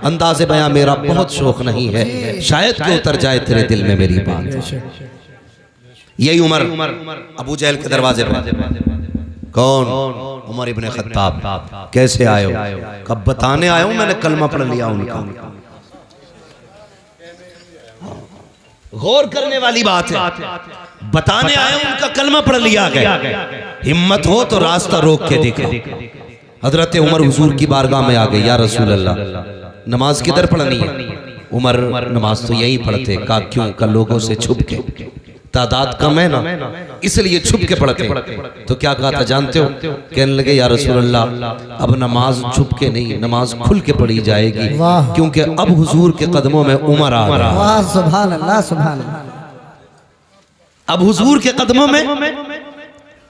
अंदाज़े बयां मेरा बहुत शौक नहीं है, शायद कि उतर जाए तेरे दिल में मेरी बात। यही उमर अबू जहल के दरवाजे पर, कौन? उमर इब्ने खत्ताब। कैसे आए हो? कब बताने आया हूं मैंने कलमा पढ़ लिया उनका। गौर करने वाली बात है, बताने आया हूं उनका कलमा पढ़ लिया गया। हिम्मत हो तो रास्ता रोक के देखो। हजरत उमर हुजूर की बारगाह में आ गए, या रसूल अल्लाह नमाज किधर पढ़नी है? उमर नमाज तो यही पढ़ते। कहा क्यों? का लोगों से छुप के, तादाद कम है ना इसलिए छुप के पढ़ते। तो क्या कहा था जानते हो? कहने लगे या रसूल अल्लाह अब नमाज छुप के नहीं, नमाज खुल के पढ़ी जाएगी, क्योंकि अब हुजूर के कदमों में उमर आ रहा है। सुभान अल्लाह, सुभान अल्लाह। अब हुजूर के कदमों में,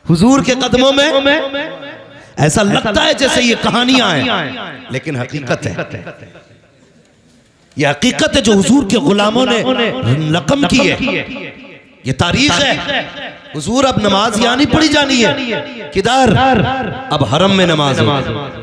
हुजूर के कदमों में ऐसा लगता है जैसे ये कहानियां हैं, लेकिन हकीकत है। ये हकीकत है जो हुजूर के गुलामों ने रकम की है। ये तारीख है। हुजूर अब नमाज यहाँ नहीं पढ़ी जानी है, किधर? अब हरम में नमाज होगी,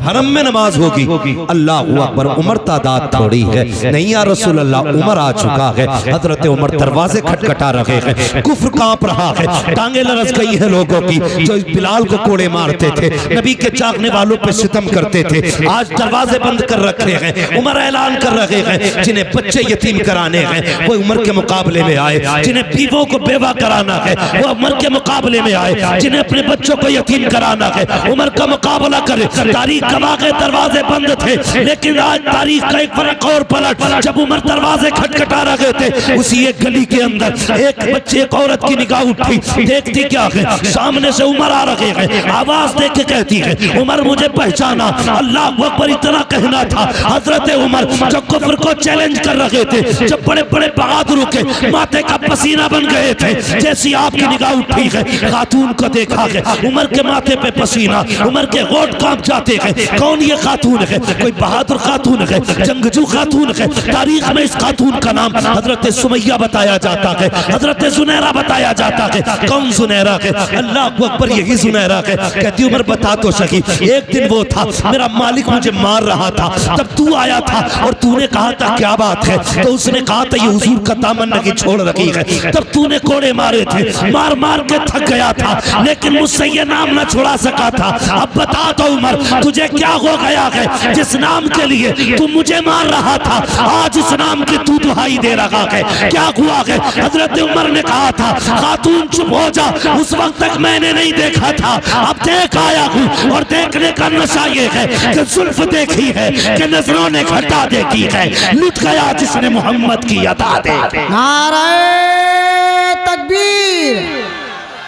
हरम में नमाज होगी। अल्लाह अकबर। उमर तादाद थोड़ी है नहीं या रसूल अल्लाह, उमर आ चुका है। हजरत उमर दरवाजे खटखटा रहे हैं, कुफ्र कांप रहा है, टांगे लरस गई है लोगों की जो बिलाल को कोड़े मारते थे, नबी के चाकने वालों पे सितम करते थे, आज दरवाजे बंद कर रखे हैं। उमर ऐलान कर रहे हैं जिन्हें बच्चे यतीम कराने हैं वो उमर के मुकाबले में आए, जिन्हें बीवों को बेवा कराना है वो उमर के मुकाबले में आए, जिन्हें अपने बच्चों को यतीम कराना है उमर का मुकाबला करे। तारीख गवाह के दरवाजे बंद थे, लेकिन आज तारीख का एक फर्क और पलट। जब उमर दरवाजे खटखटा रहे थे, उसी एक गली के अंदर एक बच्चे एक औरत की निगाह उठी, देखती क्या है सामने से उमर आ रहे हैं, आवाज देख के कहती है उमर मुझे पहचाना। अल्लाह अकबर इतना कहना था। हजरत उमर जो कुफ्र को चैलेंज कर रहे थे, जब बड़े बड़े बहादुरों के माथे का पसीना बन गए थे, जैसी आपकी निगाह उठी है खातून को देखा है, उमर के माथे पे पसीना, उमर के होंठ कांप जाते हैं। कौन ये खातून है? कोई बहादुर खातून है, जंगजू खातून है। तारीख में इस खातून का नाम हजरत सुमैया बताया जाता है, हजरत जुनैरा बताया जाता है। कौन जुनैरा है? अल्लाह अकबर, यही जुनैरा है। कहती उमर बता तो सही, एक दिन वो था मेरा मालिक मुझे मार रहा था, तब तू आया था और तूने कहा था क्या बात है? तो उसने कहा था ये हुजूर का दामन नहीं छोड़ रखी है। तब तूने कोड़े मारे थे, मार मार के थक गया था, लेकिन मुझसे ये नाम न छुड़ा सका था। अब बता तो उमर तुझे क्या हो गया है जिस नाम के लिए तू मुझे मार रहा था, आज उस नाम की तू दुहाई दे रहा है? क्या हुआ है? हजरत उमर ने कहा था खातून चुप हो जा, उस वक्त तक मैंने नहीं देखा था, अब देख आया हूँ। और देखने का नशा ये है कि जुल्फ देखी है कि नजरों ने घटा देखी है, लुट गया जिसने मोहम्मद की अता देखी। नाराए तकबीर,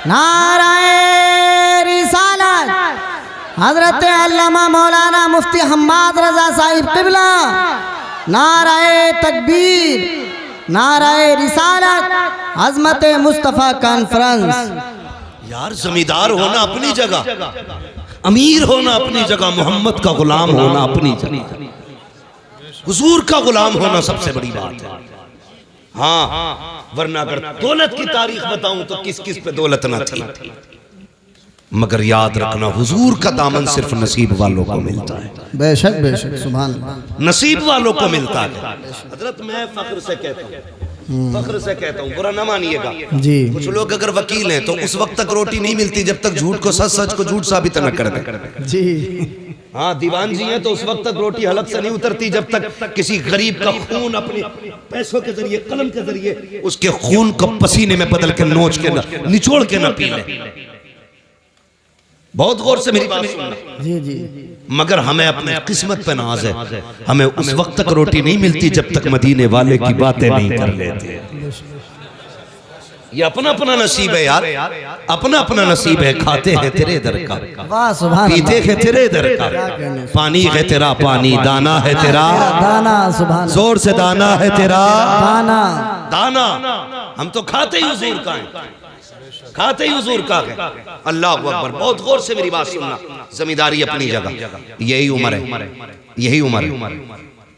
नाराए रिसालत। हजरत अल्लामा मौलाना मुफ्ती हम्माद रजा साहिब किबला। नाराए तकबीर, नाराए रिसालत, अजमत मुस्तफ़ा कॉन्फ्रेंस। यार जमींदार होना अपनी जगह, अमीर होना अपनी जगह, मोहम्मद का गुलाम होना अपनी जगह, हुजूर का गुलाम होना सबसे बड़ी बात है। हाँ, वरना अगर दौलत की तारीख बताऊं तो किस किस पे दौलत न थी, मगर याद रखना हुजूर का दामन सिर्फ नसीब वालों को मिलता है। बेशक बेशक, सुभान अल्लाह, नसीब वालों को मिलता है। हजरत मैं फख्र से कहता हूँ, फख्र से कहता हूँ, बुरा ना मानिएगा जी। कुछ लोग अगर वकील हैं तो उस वक्त तक रोटी नहीं मिलती जब तक झूठ को सच, सच को झूठ साबित न कर दे जी। हाँ, दीवान जी हैं तो उस वक्त तक रोटी हलक से नहीं उतरती जब तक किसी गरीब का खून अपने पैसों के जरिए, कलम के जरिए उसके खून को पसीने में बदल के नोच के न निचोड़ के न पी ले। बहुत गौर से मेरी बात सुनना जी जी। मगर हमें अपने किस्मत पे नाज है, हमें उस वक्त तक रोटी नहीं मिलती जब तक मदीने वाले की बातें नहीं कर लेते। ये अपना अपना नसीब है यार, अपना अपना नसीब है। खाते हैं तेरे दर का, पीते हैं तेरे दर का, पानी है तेरा पानी, दाना है तेरा दाना, सुभान, जोर से दाना है तेरा दाना, दाना। हम तो खाते ही हुजूर का है, खाते ही हुजूर का है। अल्लाह अकबर। बहुत गौर से मेरी बात सुनना, जमींदारी अपनी जगह, यही उम्र है, यही उम्र है।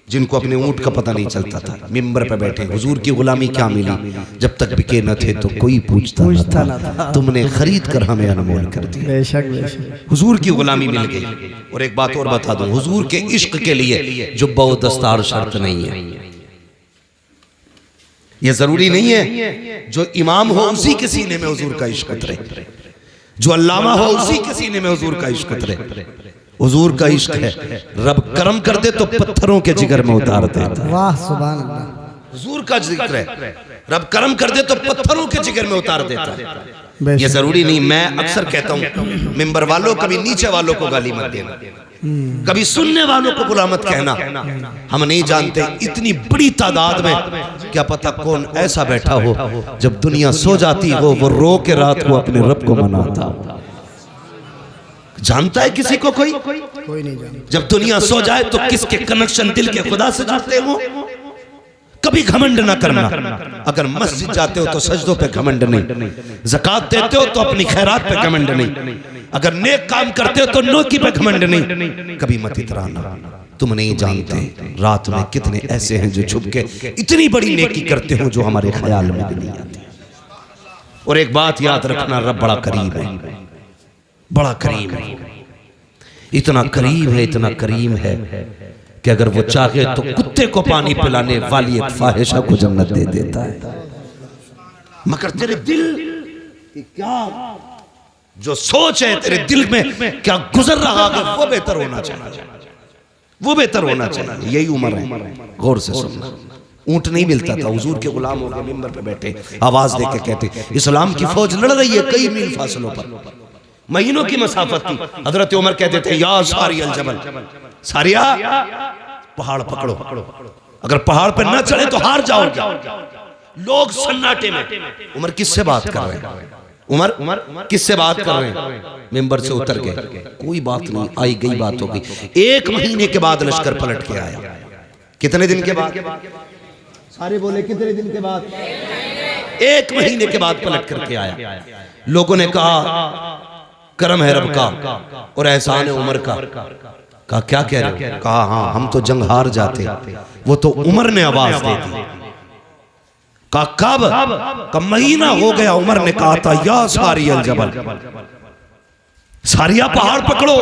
जिनको अपने ऊंट का पता नहीं चलता था, मिंबर पे बैठे। हुजूर की गुलामी क्या मिली, जब तक बिके न थे तो कोई पूछता न था, तुमने खरीद कर हमें अनमोल कर दिया। बेशक बेशक। हुजूर की गुलामी मिल गई। और एक बात और बता दूं, हुजूर के इश्क के लिए जुब्बा व दस्तार शर्त नहीं है। यह जरूरी नहीं है जो इमाम हो उसी के सीने में हुजूर का इश्क उतरे, जो अल्लामा हो उसी के सीने में हुजूर का इश्क उतरे। हुजूर का इश्क है, रब करम कर दे तो पत्थरों के जिगर में उतार देता है। वाह सुभान अल्लाह। हुजूर का जिक्र है, रब करम कर दे तो पत्थरों के जिगर में उतार देता है। ये जरूरी नहीं। मैं अक्सर कहता हूँ मिंबर वालों, कभी नीचे वालों को गाली मत देना, कभी सुनने वालों को बुरा मत कहना। हम नहीं जानते इतनी बड़ी तादाद में क्या पता कौन ऐसा बैठा हो, जब दुनिया सो जाती हो वो रो के रात को अपने रब को मनाता। जानता है किसी को कोई नहीं जानता। जब दुनिया सो जाए तो किसके कनेक्शन दिल के खुदा से जुड़ते हो। कभी घमंड ना करना। अगर मस्जिद जाते हो तो सजदों पे घमंड नहीं, ज़कात देते हो तो अपनी खैरात पे घमंड नहीं, अगर नेक काम करते हो तो नेकी पे घमंड नहीं। कभी मत इतराना। तुम नहीं जानते रात में कितने ऐसे हैं जो छुप के इतनी बड़ी नेकी करते हो जो हमारे ख्याल में भी नहीं आती। और एक बात याद रखना, रब बड़ा करीब है, बड़ा करीम है। इतना करीम है, इतना करीम है कि अगर वो चाहे तो कुत्ते को पानी पिलाने वाली एक फाहिशा को जन्नत दे देता है। मगर तेरे दिल की क्या जो सोच है, तेरे दिल में क्या गुजर रहा है, वो बेहतर होना चाहिए, वो बेहतर होना चाहिए। यही उम्र है, गौर से सुनना। ऊंट नहीं मिलता था, हुजूर के गुलाम हो गए, मिंबर पे बैठे आवाज देके कहते इस्लाम की फौज लड़ रही है कई मील फासलों पर, महीनों की मसाफत थी। हजरत उमर कहते थे या सारी अल जबल, सारिया पहाड़ पकड़ो, अगर पहाड़ पर न चढ़े तो हार जाओगे। लोग सन्नाटे में, उमर किससे बात कर रहे हैं, उमर किससे बात कर रहे हैं। मिंबर से उतर गए, कोई बात नहीं, आई गई बात हो गई। 1 महीने के बाद लश्कर पलट के आया। कितने दिन के बाद? सारे बोले कितने दिन के बाद? 1 महीने के बाद पलट करके आया। लोगों ने कहा करम है रब का और एहसान है उमर का। कहा क्या कह रहे हो? कहा हाँ हम तो जंग हार जाते, वो तो उमर ने आवाज दे दी। कहा कब? महीना हो गया। उमर ने कहा था या सारी अल जबल, सारिया पहाड़ पकड़ो।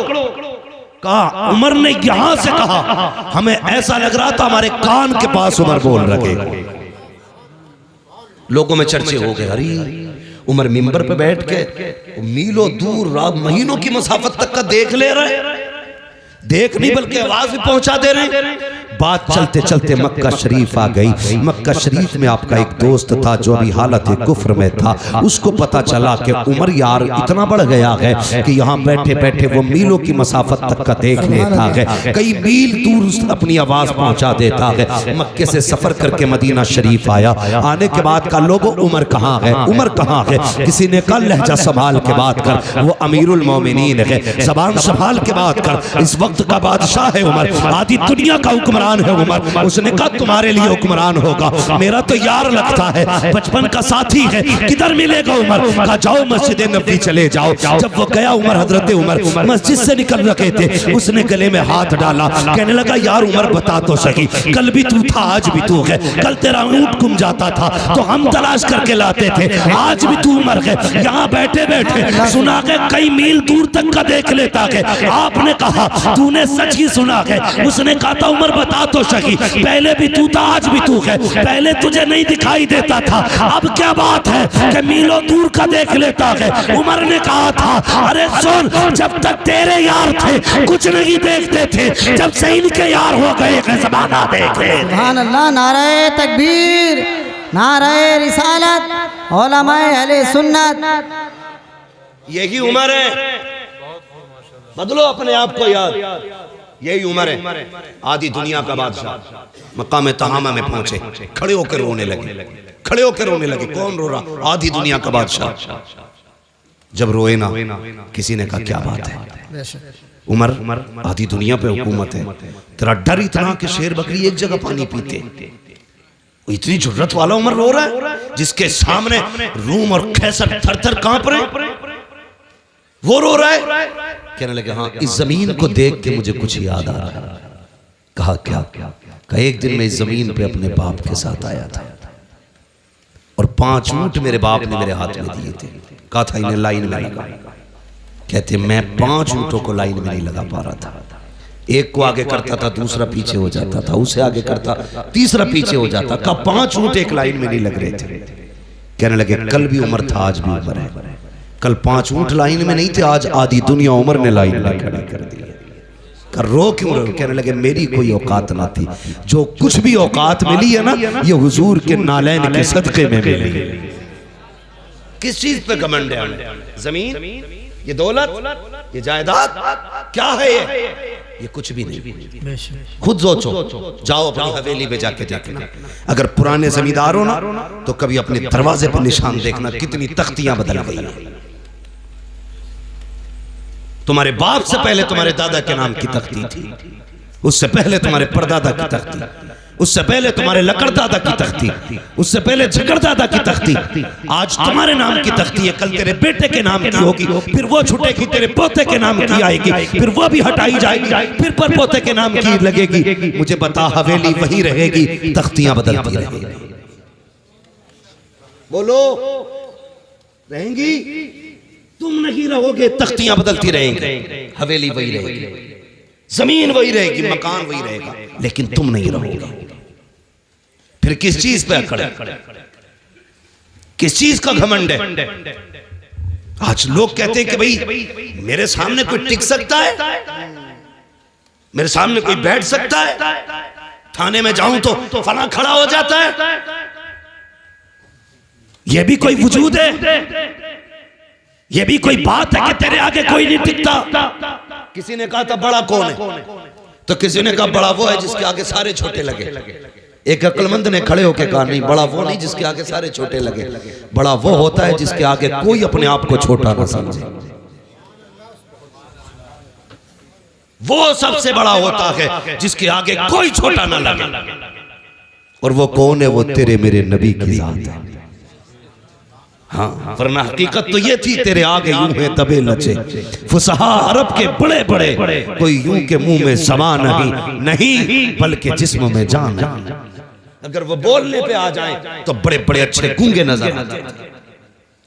कहा उमर ने यहां से कहा, हमें ऐसा लग रहा था हमारे कान के पास उमर बोल रहे। लोगों में चर्चे हो गए, अरे उमर मिंबर पे बैठ के मीलों दूर महीनों की मसाफत तक का देख ले रहे, देख नहीं बल्कि आवाज भी पहुंचा दे रहे। बात चलते चलते मक्का शरीफ आ गई। मक्का शरीफ में आपका एक दोस्त था जो अभी हालत कुफ्र में था। उसको पता चला कि उमर यार इतना बढ़ गया है कि यहाँ बैठे बैठे वो मीलों की मसाफत तक का देख लेता है, कई मील दूर अपनी आवाज पहुंचा देता है। मक्के से सफर करके मदीना शरीफ आया। आने के बाद का लोगों उमर कहाँ है, उमर कहाँ है? किसी ने कहा लहजा संभाल के बात कर, वो अमीरुल मोमिनीन है, ज़बान संभाल के बात कर, इस वक्त का बादशाह है उमर, आधी दुनिया का हुक्मरान है उमर। उसने कहा तुम्हारे लिए हुक्मरान होगा, मेरा तो यार लगता है, बचपन का साथी है, किधर मिलेगा उमर? कहा जाओ मस्जिद नबी चले जाओ। जब वो गया उमर, हजरत उमर मस्जिद से निकल रखे थे, उसने गले में हाथ डाला, कहने लगा यार उमर बता तो सही, कल भी तू था आज भी तू है, कल तेरा ऊंट गुम जाता था तो हम तलाश करके लाते थे, आज भी तू उमर है, यहाँ बैठे बैठे सुना के कई मील दूर तक का देख लेता है। आपने कहा तूने सच ही सुना है। उसने कहा था उमर बता तो सही, पहले भी तू था आज भी तू है, पहले तुझे नहीं दिखाई देता था, अब क्या बात है कि मीलों दूर का देख लेता है। उमर ने कहा था अरे सुन, जब तक तेरे यार थे कुछ नहीं देखते थे, जब से इनके यार हो गए ज़माना देख ले। सुभान अल्लाह। नारे तकबीर, नारे रिसालत, उलमाए अहले सुन्नत। यही उमर है, बदलो अपने आप को यार, यही उमर है। आधी दुनिया का बादशाह मकाम तहामा में पहुंचे, खड़े होकर रोने लगे, खड़े होकर रोने लगे। कौन रो रहा? आधी दुनिया का बादशाह। जब रोए ना, किसी ने कहा क्या बात है उमर, आधी दुनिया पे हुकूमत है, तेरा डर इतना कि शेर बकरी एक जगह पानी पीते, इतनी जुर्रत वाला उमर रो रहा है जिसके सामने रूम और कैसर थर थर कांप रहे, वो रो रहा है। कहने लगे हाँ इस जमीन को देख के मुझे कुछ याद आ रहा है, कहा क्या? कहा एक दिन मैं इस जमीन पे अपने बाप के साथ आया था और 5 ऊंट मेरे बाप ने मेरे हाथ में दिए थे। कहा था इन्हें लाइन में लगा। कहते मैं 5 ऊंटों को लाइन में नहीं लगा पा रहा था। एक को आगे करता था, दूसरा पीछे हो जाता था, उसे आगे करता, तीसरा पीछे हो जाता। कहा 5 ऊंट एक लाइन में नहीं लग रहे थे। कहने लगे कल भी उम्र था, आज भी उम्र है। कल 5 ऊंट लाइन में नहीं थे, आज आधी दुनिया उम्र ने लाइन में खड़ा कर दिया। कर रो क्यों रहे? कहने लगे मेरी कोई औकात ना थी, जो कुछ भी औकात मिली है ना ये हुजूर के नालैन के सदके में मिली। किस चीज पे घमंड है हमें? जमीन, ये दौलत, ये जायदाद क्या है? ये कुछ भी नहीं। खुद सोचो, जाओ अपनी हवेली पे जाके देखना। अगर पुराने जमींदार हो ना तो कभी अपने दरवाजे पर निशान देखना कितनी तख्तियां बदल गई हैं। तुम्हारे बाप से पहले तुम्हारे दादा के नाम की तख्ती थी, उससे पहले तुम्हारे परदादा की तख्ती, उससे पहले तुम्हारे लकड़दादा की तख्ती, उससे पहले झकड़दादा की तख्ती। आज तुम्हारे नाम की तख्ती है, कल तेरे बेटे के नाम की होगी, फिर वो छूटेगी, तेरे पोते के नाम की आएगी, फिर वो भी हटाई जाएगी, फिर पर पोते के नाम की लगेगी। मुझे बता हवेली वही रहेगी, तख्तियां बदलती रहेगी। बोलो रहेंगी? तुम नहीं रहोगे, तख्तियां बदलती रहेंगी, हवेली वही रहेगी, जमीन वही रहेगी, मकान वही रहेगा, लेकिन तुम नहीं रहोगे। फिर किस चीज पे अकड़ है? किस चीज का घमंड है? आज लोग कहते हैं कि भाई मेरे सामने कोई टिक सकता है, मेरे सामने कोई बैठ सकता है, थाने में जाऊं तो फला खड़ा हो जाता है। यह भी कोई वजूद है? ये भी कोई बात है कि तेरे आगे कोई नहीं टिकता? किसी ने कहा था बड़ा कौन है, तो किसी ने कहा बड़ा वो है जिसके आगे सारे छोटे लगे। एक अक्लमंद ने खड़े होकर कहा नहीं, बड़ा वो नहीं जिसके आगे सारे छोटे लगे, बड़ा वो होता है जिसके आगे कोई अपने आप को छोटा ना समझे। वो सबसे बड़ा होता है जिसके आगे कोई छोटा ना लगे। और वो कौन है? वो तेरे मेरे नबी की जात है। हाँ, वरना हकीकत तो ये थी तेरे आगे यूं है तबे लचे फुसहा अरब के बड़े बड़े, कोई यूं के मुंह में ज़बान नहीं बल्कि जिस्म में जान। अगर वो बोलने पे आ जाए तो बड़े बड़े अच्छे गूंगे नजर आते हैं।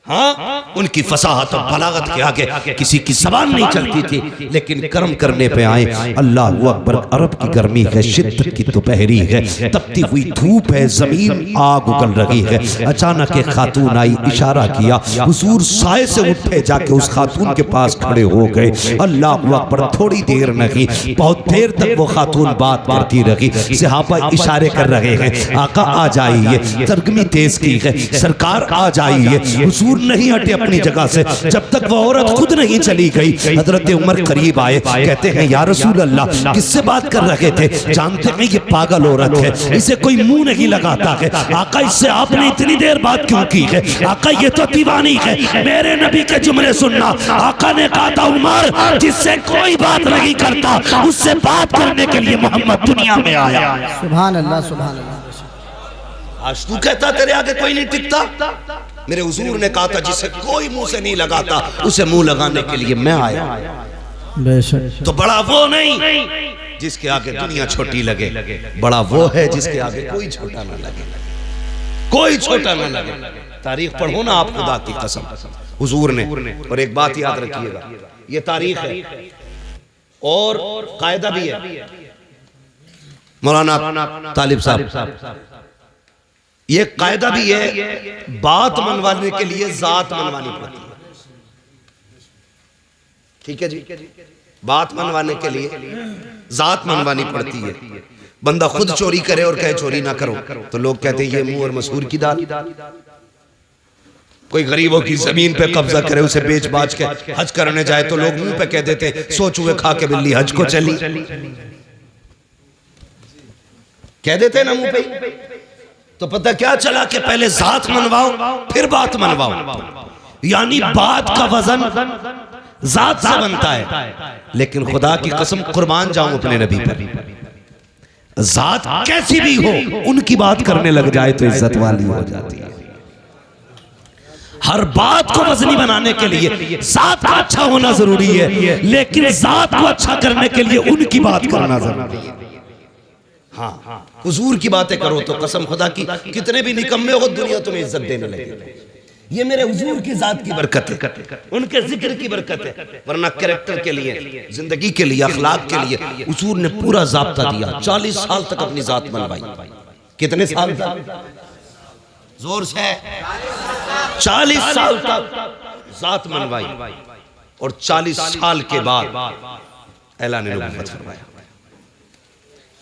हाँ, उनकी फसाहत और बलागत के आगे किसी की ज़बान नहीं चलती थी, लेकिन कर्म करने पे आए। अल्लाह अकबर। अरब की गर्मी है, शिद्दत की दोपहरी है, तपती हुई धूप है, जमीन आग उगल रही है। अचानक एक खातून आई, इशारा किया, हुजूर साए से उठे, जाके उस खातून के पास खड़े हो गए। अल्लाह अकबर। थोड़ी देर नहीं, बहुत देर तक वो खातून बात करती रही। सहाबा इशारे कर रहे हैं, आका आ जाइए, तरगमी तेज की है, सरकार आ जाइए। हुजूर नहीं हटे अपनी जगह से जब तक वो औरत खुद नहीं चली गई। हजरत उमर करीब आए, कहते हैं या रसूल अल्लाह, किससे बात कर रहे थे? जानते हैं ये पागल औरत है, इसे कोई मुंह नहीं लगाता है। आका इससे आपने इतनी देर बात क्यों की है? आका ये तो दीवानी है, मेरे नबी के जुमले सुनना। आका ने कहा था उमर, जिससे कोई बात नहीं करता उससे बात करने के लिए मोहम्मद दुनिया में आया। सुभान अल्लाह, सुभान अल्लाह। आज तू कहता तेरे आगे कोई नहीं टिकता। मेरे हुजूर ने कहा था जिसे कोई मुंह से नहीं लगाता उसे मुंह लगाने के लिए मैं आया। बेशक। तो बड़ा वो नहीं जिसके आगे दुनिया छोटी लगे, बड़ा वो है जिसके आगे कोई छोटा ना लगे, कोई छोटा ना लगे। तारीख पढ़ो ना आप, खुदा की कसम हुजूर ने। और एक बात याद रखिएगा, ये तारीख है और कायदा भी है। मौलाना तालिब साहब, ये कायदा भी है, बात मनवाने के लिए जात मनवानी पड़ती है। ठीक है जी, बात मनवाने के लिए जात मनवानी पड़ती है। बंदा खुद चोरी करे और कहे चोरी ना करो तो लोग कहते हैं ये मुंह और मसूर की दाल। कोई गरीबों की जमीन पे कब्जा करे, उसे बेच बाच के हज करने जाए तो लोग मुंह पे कह देते हैं सो चूहे खा के बिल्ली हज को चली, कह देते हैं ना मुंह पे। तो पता क्या चला कि पहले जात मनवाओ फिर बात मनवाओ, यानी बात का वजन जात से बनता है। लेकिन खुदा की कसम कुर्बान जाऊं अपने नबी पर, जात कैसी भी हो उनकी बात करने लग जाए तो इज्जत वाली हो जाती है। हर बात को वजनी बनाने के लिए जात का अच्छा होना जरूरी है, लेकिन जात को अच्छा करने के लिए उनकी बात करना जरूरी है। हाँ, हुजूर की बातें करो तो कसम खुदा की कितने भी निकम्मे हो दुनिया तुम्हें इज्जत देने लगे। ये मेरे हुजूर की जात की बरकत है, उनके जिक्र की बरकत है। वरना कैरेक्टर के लिए, जिंदगी के लिए, अखलाक के लिए हुजूर ने पूरा ज़ाब्ता दिया। 40 साल तक अपनी जात मनवाई। कितने साल तक? जोर से 40 साल तक जात मनवाई और 40 साल के बाद ऐलान नबूवत फरमाया।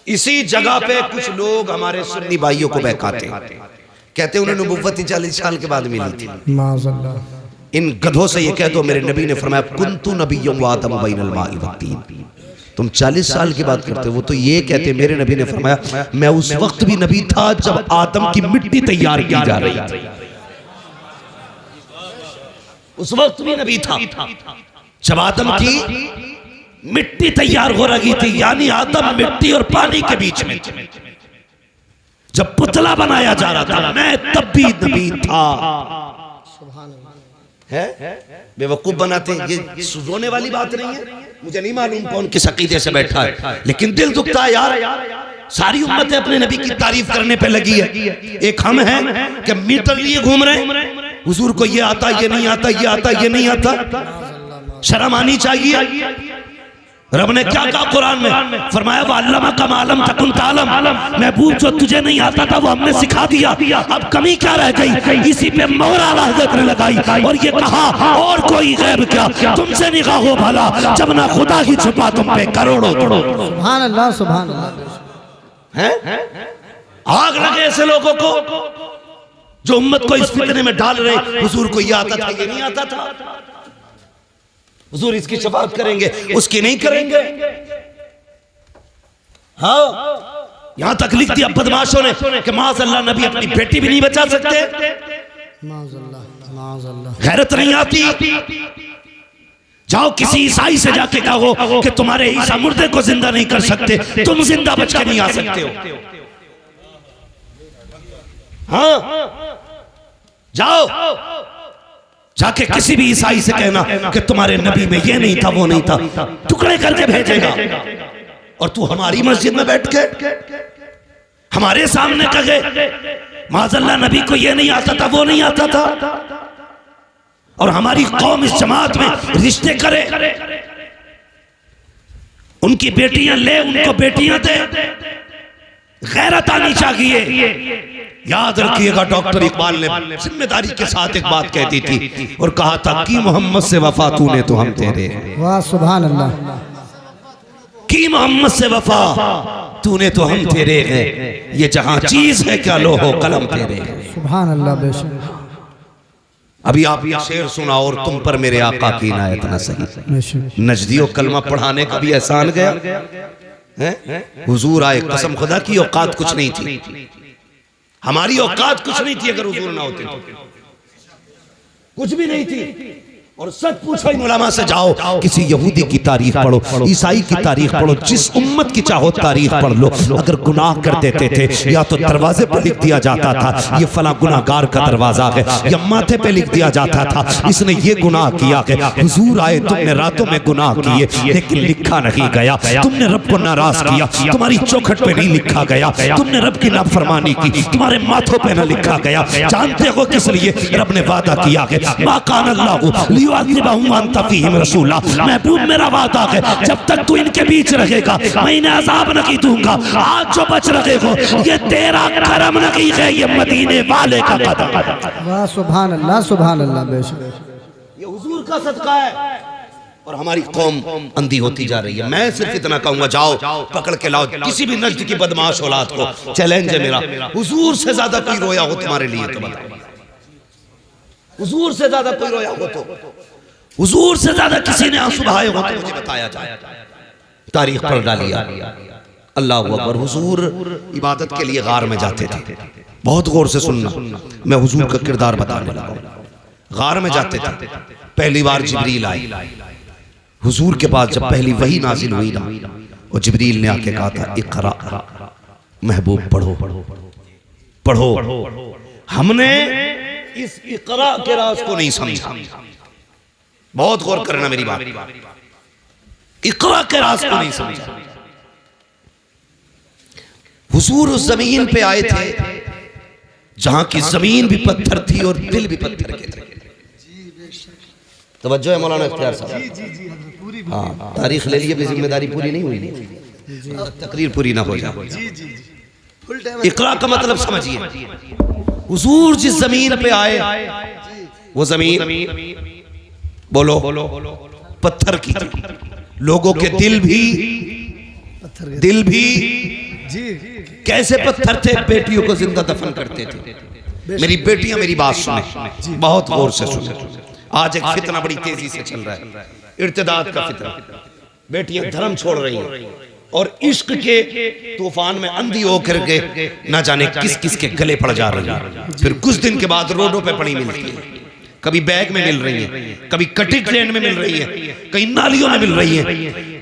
इसी जगह पे कुछ लोग हमारे सुन्नी भाइयों को बहकाते हैं, कहते हैं उन्हें नबूवत 40 साल के बाद मिली थी। इन गधों से ये कह दो मेरे नबी ने फरमाया कुन्तु नबिय्युम व आदम बैनल माइ वत्तीन। तुम 40 साल की बात करते हो, वो तो ये कहते मेरे नबी ने फरमाया मैं उस वक्त भी नबी था जब आदम की मिट्टी तैयार की जा रही थी। उस वक्त भी नबी था जब आदम की मिट्टी तैयार हो रही थी, यानी आदम मिट्टी और पानी के बीच में जब पुतला बनाया जा रहा था, मैं तब भी नबी था। है बेवकूफ बनाते हैं, ये रोने वाली बात नहीं है। मुझे नहीं मालूम कौन किस अकीदे से बैठा है, लेकिन दिल दुखता है यार। सारी उम्मतें अपने नबी की तारीफ करने पे लगी है, एक हम हैं कि मीटर लिए घूम रहे हैं। हुजूर को ये आता, ये नहीं आता, ये आता, ये नहीं आता। शर्म आनी चाहिए। रब ने क्या कहा कुरान में? फरमाया वअल्लमा का मालम तकुन तालम, महबूब जो तुझे नहीं आता था वो हमने सिखा दिया। अब कमी क्या रह गई? इसी पे मोहर आला हज़रत ने लगाई और ये कहा और कोई गैब क्या तुमसे निगाह हो भला, जब ना खुदा ही छुपा तुम पे करोड़ों। सुभान अल्लाह, सुभान अल्लाह। हैं? आग लगे ऐसे लोगों को जो उम्मत को इस फितने में डाल रहे। हुजूर को ये आता था, ये नहीं आता था। हुजूर इसकी शफाअत करेंगे, उसकी नहीं करेंगे। हाँ, यहां तक लिख दिया बदमाशों ने कि माज़अल्लाह नबी अपनी बेटी भी नहीं बचा सकते। गैरत नहीं आती। जाओ किसी ईसाई से जाके कहो कि तुम्हारे ईसा मुर्दे को जिंदा नहीं कर सकते, तुम जिंदा बच के नहीं आ सकते हो। हाँ, जाओ जाके किसी भी ईसाई से कहना कि तुम्हारे नबी में ये नहीं था, वो नहीं था, टुकड़े करके भेजेगा। और तू हमारी मस्जिद में बैठ के हमारे सामने कहे माज़अल्लाह नबी को ये नहीं आता था, वो नहीं आता था, और हमारी कौम इस जमात में रिश्ते करे, उनकी बेटियां ले, उनको बेटियां दे। गैरत आनी चाहिए। याद रखिएगा डॉक्टर इकबाल ने जिम्मेदारी के साथ एक बात कहती थी और कहा था कि मोहम्मद से वफा तूने तो हम तेरे। वाह सुभान अल्लाह। कि मोहम्मद से वफा तूने तो हम तेरे हैं, ये जहां चीज है क्या लो हो कलम तेरे। सुभान अल्लाह। बेशक अभी आप ये शेर सुना और तुम पर मेरे आका की इनायत न सही। नजदियों कलमा पढ़ाने का भी एहसान गया है। हुजूर आए, कसम खुदा की औकात कुछ नहीं थी, हमारी औकात कुछ नहीं थी अगर हुजूर ना होते तो कुछ भी नहीं थी। और सच पूछो इन उलमा से, जाओ किसी यहूदी की तारीख पढ़ो, ईसाई की तारीख पढ़ो, जिस उम्मत की चाहो तारीख पढ़ लो। अगर गुनाह कर देते थे या तो दरवाजे पर लिख दिया जाता था ये फला गुनाहगार का दरवाजा है, या माथे पे लिख दिया जाता था इसने ये गुनाह किया है। हुजूर आए, तुमने रातों में गुनाह किए लेकिन लिखा नहीं गया, तुमने रब को नाराज किया, तुम्हारी चौखट पे नहीं लिखा गया, तुमने रब की नाफरमानी की, तुम्हारे माथों पे न लिखा गया। जानते हो किस लिए? रब ने वादा किया है मा कान अल्लाहु रसूला, महबूब मेरा वादा है जब तक तू इनके बीच रहेगा मैं इन्हें अज़ाब नहीं दूंगा। आज जो बच रहे हो ये तेरा करम नहीं है, ये मदीने वाले का कदम। वाह सुभान अल्लाह, सुभान अल्लाह। बेशक ये हुजूर का सदका है और हमारी कौम अंधी होती जा रही है। मैं सिर्फ इतना कहूंगा, जाओ पकड़ के लाओ किसी भी नज्द की बदमाश औलाद को। चैलेंज है मेरा, हुजूर से ज्यादा कोई रोया हो तुम्हारे लिए तो बताओ। हुजूर से ज्यादा कोई रोया हो तो, हुजूर से ज्यादा किसी ने आंसू बहाए हो तो मुझे बताया जाए। तारीख पर डालिया। अल्लाह अकबर। हुजूर इबादत के लिए गार में जाते थे। बहुत गौर से सुनना, मैं हुजूर का किरदार बताने लगा। गार में जाते थे, पहली बार जिब्रील आए हुजूर के पास। जब पहली वही नाजिल हुई ना, और जिब्रील ने आके कहा था इक़रा, महबूब पढ़ो पढ़ो। हमने इस इक़रा के राज को नहीं समझा। बहुत गौर करना मेरी बात, इक़रा के राज को नहीं समझा। हुजूर उस जमीन पे आए थे जहां की जमीन भी पत्थर थी और दिल भी पत्थर के थे। तवज्जो है मौलाना इख्तियार साहब। हाँ, तारीख ले लिए, जिम्मेदारी पूरी नहीं हुई, तकरीर पूरी ना हो जाए। इकरा का मतलब समझिए, हुजूर जिस जमीन पे आए वो जमीन बोलो पत्थर की थी। लोगों के दिल भी कैसे पत्थर थे? बेटियों को जिंदा दफन करते थे। मेरी बेटियां मेरी बात सुने, बहुत गौर से सुने। आज एक फितना बड़ी तेजी से चल रहा है, इर्तिदाद का फितना। बेटियां धर्म छोड़ रही हैं और इश्क के तूफान में अंधी होकर के न जाने किस किस के गले पड़ जा रही है। फिर कुछ दिन के बाद रोडों पे पड़ी मिलती है, कभी बैग में मिल रही है, कभी कटी ट्रेन में मिल रही है, कहीं नालियों में मिल रही है,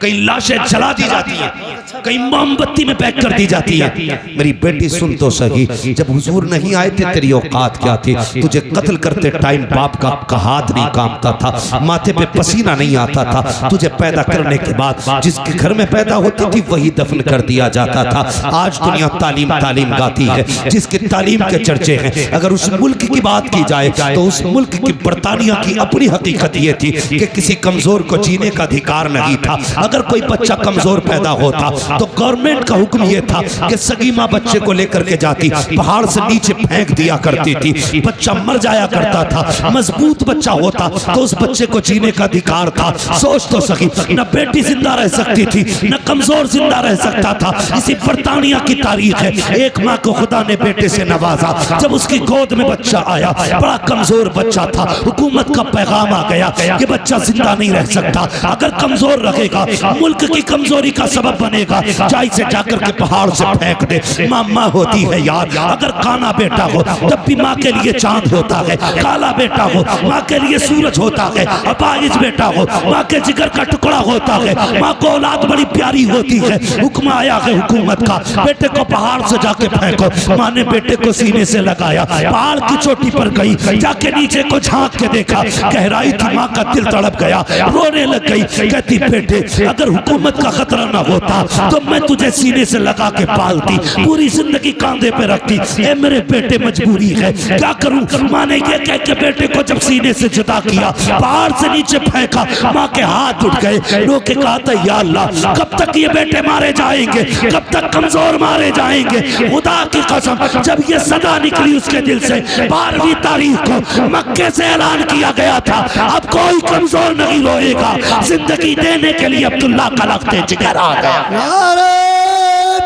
कहीं लाशें जला दी जाती हैं, कहीं मोमबत्ती में पैक कर दी जाती है। मेरी बेटी सुन तो सही, जब हुजूर नहीं आए थे तेरी औकात क्या थी? तुझे कत्ल करते टाइम बाप का हाथ नहीं कांपता था, माथे पे पसीना नहीं आता था। तुझे पैदा करने के बाद जिसके घर में पैदा होती थी वही दफन कर दिया जाता था। आज दुनिया तालीम गाती है, जिसके तालीम के चर्चे हैं। अगर उस मुल्क की बात की जाए तो उस मुल्क की बरतानिया की अपनी हकीकत ये थी कि किसी कमजोर को जीने का अधिकार नहीं था। अगर कोई बच्चा कमजोर पैदा होता तो गवर्नमेंट का हुक्म ये था कि सगी माँ बच्चे को लेकर के जाती, पहाड़ से नीचे फेंक दिया करती थी, बच्चा मर जाया करता था। मजबूत बच्चा होता तो उस बच्चे को जीने का अधिकार था। सोच तो सकी, न बेटी जिंदा रह सकती थी न कमजोर जिंदा रह सकता था। इसी बरतानिया की तारीख है। एक माँ को खुदा ने बेटे से नवाजा, जब उसकी गोद में बच्चा आया, बड़ा कमजोर बच्चा था। हुकूमत का पैगाम आ गया कि बच्चा जिंदा नहीं रह सकता, अगर कमजोर रहेगा मुल्क की कमजोरी का सबब बनेगा। जा इसे जाकर के पहाड़ से फेंक दे। माँ होती है यार, अगर काना बेटा हो तब भी माँ के लिए चांद होता है, काला बेटा हो माँ के लिए सूरज होता है, अपाहिज बेटा हो माँ के जिगर का टुकड़ा होता है। माँ को औलाद बड़ी प्यारी होती है। हुक्म आया है हुकूमत का, बेटे को पहाड़ से जाके फेंको। माँ ने बेटे को सीने से लगाया, पहाड़ की चोटी पर गई, जाके नीचे को झांक के देखा, गहराई थी। माँ का दिल तड़प गया, रोने लग गई। कहती बेटे अगर हुकूमत का खतरा ना होता तो मैं तुझे सीने से लगा के पालती, पूरी जिंदगी कांधे पे रखती। ए मेरे बेटे मजबूरी है, क्या करूं? माँ ने ये कह के बेटे को जब सीने से जुदा किया, पहाड़ से नीचे फेंका, माँ के हाथ उठ गए। रो के कहा था या अल्लाह कब तक ये बेटे मारे जाएंगे, कब तक कमजोर मारे जाएंगे? खुदा की कसम जब ये सदा निकली उसके दिल से, 12वीं तारीख को मक्के से ऐलान किया गया था अब कोई कमजोर नहीं रोएगा। जिंदगी देने के लिए अब्दुल्ला का लख्ते जिगर आ गया। नारे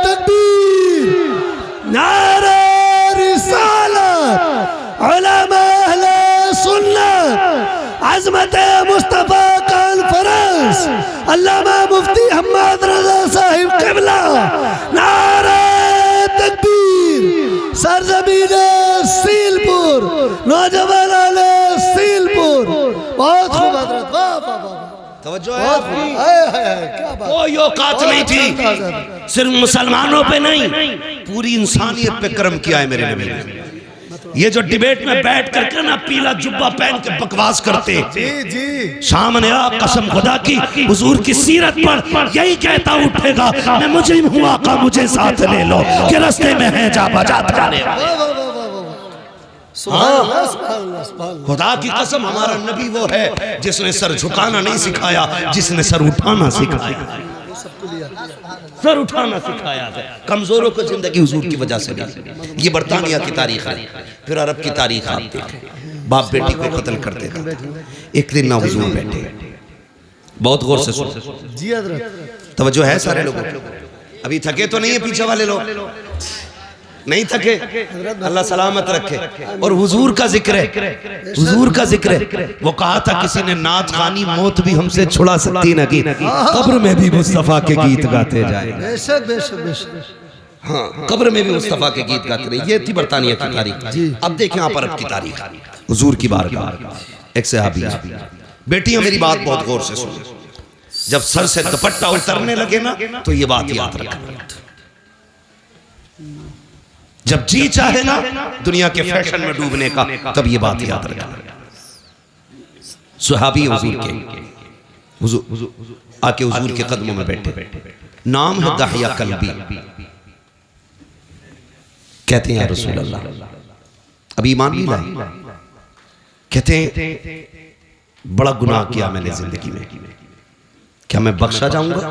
तकबीर, नारे रिसालत, उलमा अहले सुन्नत, अज़मत मुस्तफा कॉन्फ्रेंस, अल्लामा मुफ्ती हम्मद रज़ा साहिब क़िबला। नारे तकबीर, सरज़मीन सीलपुर, नौजवान आले सीलपुर। बहुत खूब हज़रत, वाह वाह वाह। कोई औकात नहीं थी, सिर्फ मुसलमानों पे नहीं पूरी इंसानियत पे कर्म किया है मेरे नबी ने। ये जो डिबेट में बैठ करके ना पीला जुब्बा पहन के बकवास करते, सामने आ कसम खुदा की हुजूर की सीरत पर यही कहता उठेगा मैं मुजरिम हूँ आका मुझे साथ ले लो, कि रास्ते में है जा बजा थाने। खुदा की कसम हमारा नबी वो है जिसने सर झुकाना नहीं सिखाया, जिसने सर उठाना सिखाया। सर उठाना सिखाया है। कमजोरों को जिंदगी हुजूर की वजह से मिली। ये बरतानिया की तारीख है। फिर अरब की तारीख आप देखें, बाप बेटी को कत्ल कर देता। एक दिन ना हुजूर बैठे, बहुत गौर से सुनो जी हज़रत, तवज्जो है सारे लोगों को। अभी थके तो नहीं है पीछे वाले लोग? नहीं थके, अल्लाह सलामत रखे। और हुजूर का जिक्र है, हुजूर का जिक्र है। वो कहा था किसी ने नात खानी मौत भी हमसे छुड़ा सकती न की, कब्र में भी मुस्तफा के गीत गाते जाए। बेशक बेशक बेशक। हाँ, कब्र में भी मुस्तफा के गीत गाते रहे। ये थी बरतानिया की तारीख। अब देखें आप अरब की तारीख, हुजूर की बारगाह। एक सहाबी, बेटियां मेरी बात बहुत गौर से सुनो, जब सर से दुपट्टा उतरने लगे ना तो ये बात याद रखना। जब जी चाहे ना दुनिया के फैशन में डूबने का, तब ये बात याद रखना। सुहाबी हुजूर के, हुजूर आके हुजूर के कदमों में बैठे। नाम है दहिया कल्बी। कहते हैं या रसूल अल्लाह, अभी ईमान नहीं लाई। कहते हैं बड़ा गुनाह किया मैंने जिंदगी में, क्या मैं बख्शा जाऊंगा?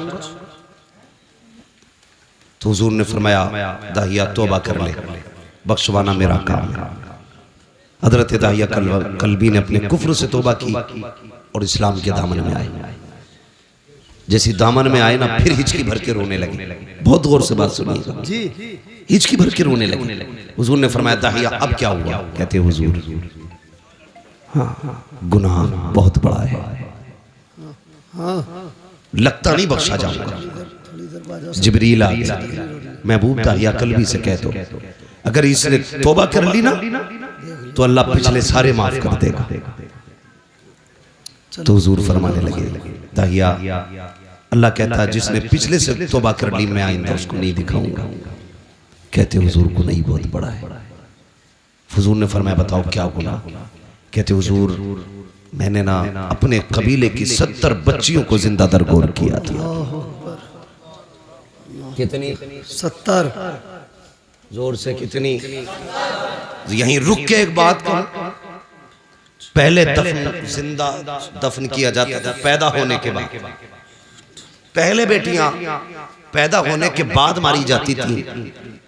तो हुजूर ने फरमाया दाहिया तौबा कर ले, बख्शवाना मेरा काम है। हजरत दाहिया कल्बी ने अपने कुफ्र से तौबा की और इस्लाम के दामन में आए। जैसे दामन में आए ना, फिर हिचकी भर के रोने लगे। बहुत गौर से बात सुनिएगा जी, हिचकी भर के रोने लगे। हुजूर ने फरमाया दाहिया अब क्या हुआ? कहते हुजूर हाँ गुनाह बहुत बड़ा है, लगता नहीं बख्शा जाऊंगा। जिब्रील आ गया, महबूब दाहिया कल्बी से कह दो अगर इसने तौबा कर ली ना तो अल्लाह पिछले सारे माफ कर देगा। तो हुजूर फरमाने लगे दाहिया, अल्लाह कहता है जिसने पिछले से तौबा कर ली मैं आइंदा उसको नहीं दिखाऊंगा। कहते हुजूर गुनाह ही बहुत बड़ा है। हुजूर ने फरमाया बताओ क्या गुनाह? कहते हुजूर मैंने ना अपने कबीले की 70 बच्चियों को जिंदा दरगोर किया था। कितनी? 70। जोर से कितनी? यहीं रुक के एक बात कहूं, पहले दफन जिंदा दफन किया जाता था पैदा होने के बाद। पहले बेटियां पैदा होने के बाद मारी जाती थी,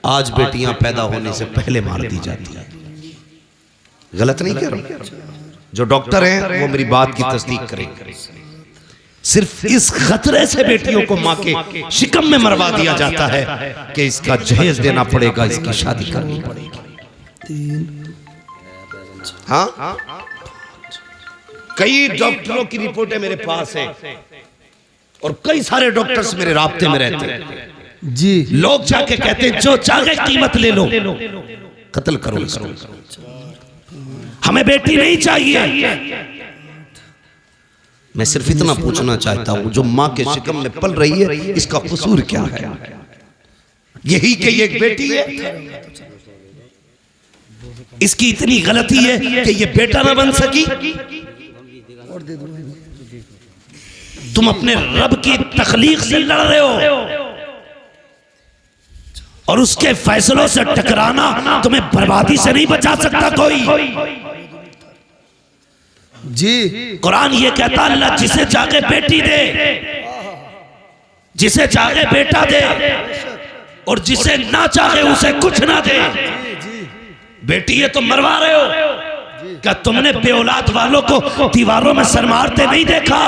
आज बेटियां पैदा होने से पहले मार दी जाती हैं। गलत नहीं कह रहा, जो डॉक्टर हैं वो मेरी बात की तस्दीक करेंगे। सिर्फ इस खतरे से बेटियों को मां के शिकम में मरवा दिया जाता है कि इसका जहेज देना पड़ेगा, इसकी शादी करनी पड़ेगी। हाँ, कई डॉक्टरों की रिपोर्टें मेरे पास है और कई सारे डॉक्टर्स मेरे राब्ते में रहते हैं जी। लोग जाके कहते हैं जो चाहे कीमत ले लो, कत्ल करो इसको, हमें बेटी नहीं चाहिए। मैं सिर्फ इतना पूछना चाहता हूं, जो मां के शिकम में पल रही है इसका कसूर क्या है? यही कि ये एक बेटी है, इसकी इतनी गलती है कि ये बेटा ना बन सकी। तुम अपने रब की तखलीक से लड़ रहे हो और उसके फैसलों से टकराना तुम्हें बर्बादी से नहीं बचा सकता कोई जी। कुरान ये कहता अल्लाह जिसे चाहे बेटी दे, जिसे चाहे बेटा दे और जिसे ना चाहे उसे कुछ ना दे। बेटी ये तो मरवा रहे हो, क्या तुमने बेऔलाद वालों को दीवारों में सर मारते नहीं देखा?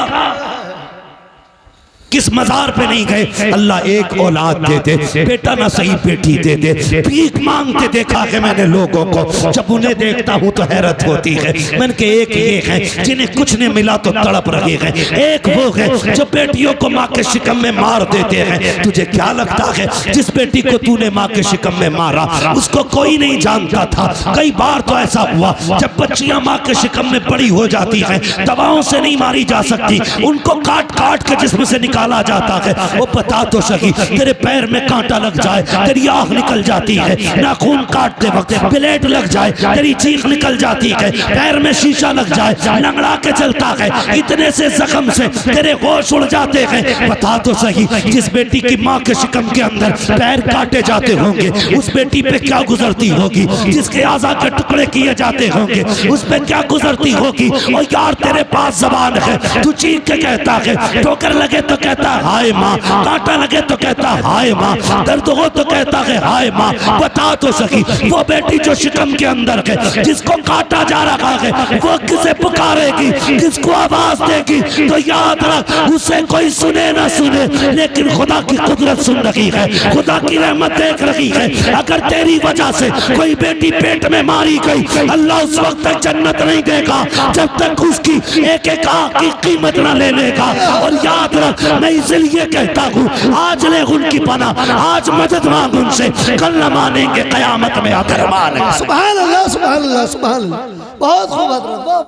किस मजार पे नहीं गए? अल्लाह एक औलाद दे दे, बेटा ना सही बेटी दे दे। भीख मांगते देखा है मैंने लोगों को, जब उन्हें देखता हूँ तो हैरत होती है। मैंने के एक ये है जिन्हें कुछ नहीं मिला तो तड़प रहे हैं, एक वो है जो बेटियों को माँ के शिकम में मार देते हैं। तुझे क्या लगता है जिस बेटी को तूने माँ के शिकम में मारा उसको कोई नहीं जानता था? कई बार तो ऐसा हुआ जब बच्चियां माँ के शिकम में बड़ी हो जाती हैं, दवाओं से नहीं मारी जा सकती, उनको काट काट के जिस्म से निकाला जाता है। वो बता तो सही, तेरे पैर में कांटा लग जाए तेरी आंख निकल जाती है, नाखून काटते वक्त ब्लेड लग जाए तेरी चीख निकल जाती है, पैर में शीशा लग जाए लंगड़ा के चलता है, इतने से जख्म से तेरे होश उड़ जाते हैं। बता तो सही, जिस बेटी की माँ के शिकम के अंदर पैर काटे जाते होंगे उस बेटी पे क्या गुजरती होगी? जिसके आज़ा के टुकड़े किए जाते होंगे उस पे क्या गुजरती होगी? और यार तेरे पास जबान है, तू चीख के कहता है, ठोकर लगे तो कहता हाय माँ, कांटा लगे तो कहता हाय माँ, दर्द हो तो कहता है हाय माँ। बता तो सकी, वो बेटी जो शिकम के अंदर है जिसको काटा जा रहा है वो किसे पुकारेगी, किसको आवाज देगी? तो याद रख, उसे कोई सुने ना सुने लेकिन खुदा की कुदरत सुन रही है, खुदा की रहमत देख रही है। अगर तेरी वजह से कोई बेटी पेट में मारी गई, अल्लाह उस वक्त तक जन्नत नहीं देगा जब तक उसकी एक एक आंख की कीमत न ले लेगा। और याद रख, मैं इसलिए कहता हूँ आज ले उनकी पनाह, आज मदद मांग उनसे, कल न मानेंगे कयामत में आकर मानेंगे। सुभान अल्लाह, सुभान अल्लाह, सुभान अल्लाह। बहुत खूब हज़रत।